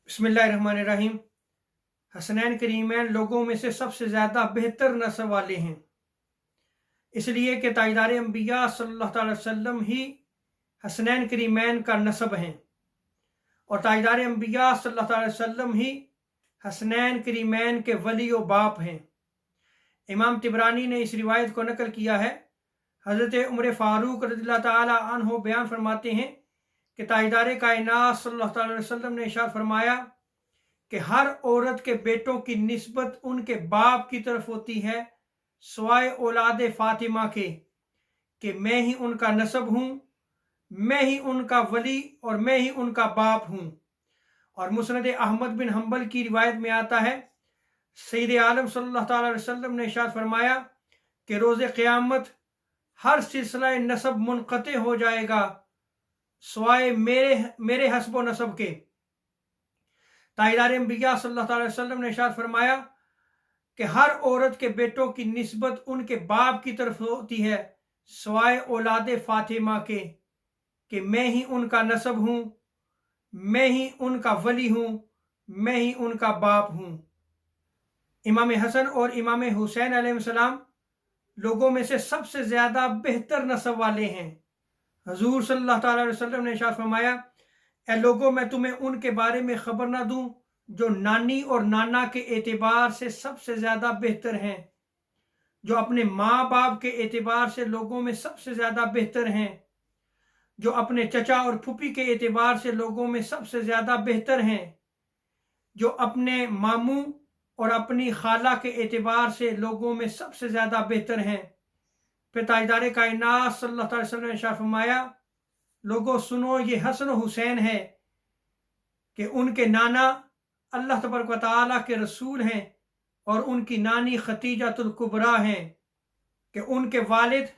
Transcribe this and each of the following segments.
बिस्मिल्लाहिर्रहमानिर्रहीम। हसनैन करीमैन लोगों में से सबसे ज़्यादा बेहतर नस्ब वाले हैं, इसलिए कि ताजदार अंबिया सल्लल्लाहु अलैहि वसल्लम ही हसनैन करीमैन का नस्ब हैं और ताजदार अंबिया सल्लल्लाहु अलैहि वसल्लम ही हसनैन करीमैन के वली व बाप हैं। इमाम तिबरानी ने इस रिवायत को नकल किया है। हज़रत उमर फ़ारूक रज़ियल्लाहु ताला अन्हु बयान फरमाते हैं कि ताजदार कायनात सल्लल्लाहु अलैहि वसल्लम ने इरशाद फरमाया कि हर औरत के बेटों की निस्बत उनके बाप की तरफ होती है सिवाय औलाद फातिमा के, कि मैं ही उनका नस्ब हूँ, मैं ही उनका वली और मैं ही उनका बाप हूँ। और मुस्नद अहमद बिन हम्बल की रिवायत में आता है, सैयद आलम सल्लल्लाहु अलैहि वसल्लम ने इरशाद फरमाया कि रोज़े क़यामत हर सिलसिला नसब मुनक़ते हो जाएगा सिवाय मेरे हस्ब व नसब के। ताजदार अंबिया सल्लल्लाहु अलैहि वसल्लम ने इरशाद फरमाया कि हर औरत के बेटों की निस्बत उनके बाप की तरफ होती है सिवाय औलाद फातिमा के, कि मैं ही उनका नसब हूँ, मैं ही उनका वली हूँ, मैं ही उनका बाप हूँ। इमाम हसन और इमाम हुसैन अलैहिस्सलाम लोगों में से सबसे ज़्यादा बेहतर नस्ब वाले हैं। हजूर सल्लल्लाहु अलैहि वसल्लम ने इरशाद फरमाया, ए लोगों, मैं तुम्हें उनके बारे में खबर ना दूं जो नानी और नाना के एतबार से सबसे ज़्यादा बेहतर हैं, जो अपने माँ बाप के एतबार से लोगों में सबसे ज़्यादा बेहतर हैं, जो अपने चचा और फूफी के एतबार से लोगों में सबसे ज़्यादा बेहतर हैं, जो अपने मामू और अपनी खाला के एतबार से लोगों में सबसे ज़्यादा बेहतर हैं। फिर ताजदार कायनात सल्लल्लाहु अलैहि वसल्लम ने इरशाद फरमाया, लोगों सुनो, ये हसन हुसैन है कि उनके नाना अल्लाह तबारक व तआला के रसूल हैं और उनकी नानी खतीजतुल कुबरा हैं, कि उनके वालिद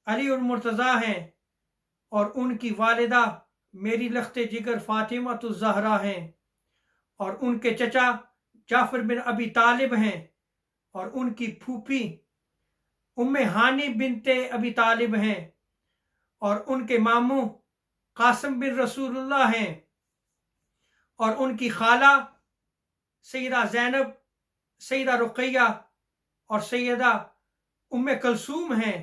अली और मुर्तज़ा हैं और उनकी वालिदा मेरी लख्ते जिगर फातिमा ज़हरा हैं, और उनके चचा जाफर बिन अबी तालिब हैं और उनकी फूफी उम्मे हानी बिनते अबी तालिब हैं, और उनके मामू कासिम बिन रसूलुल्लाह हैं, और उनकी खाला सैयदा ज़ैनब, सैयदा रुक़ैया और सैयदा उम्मे कलसूम हैं।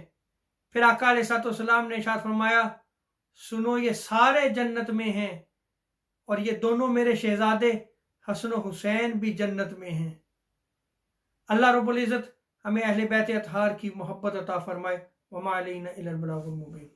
फिर आका अलैहिस्सलाम ने इरशाद फरमाया, सुनो, ये सारे जन्नत में हैं और ये दोनों मेरे शहजादे हसन हुसैन भी जन्नत में हैं। अल्लाह रब्बुल इज़्ज़त हमें अहले बैत अतहार की मोहब्बत अता फरमाए। वमा अलैना इल्लल बलागुल मुबीन।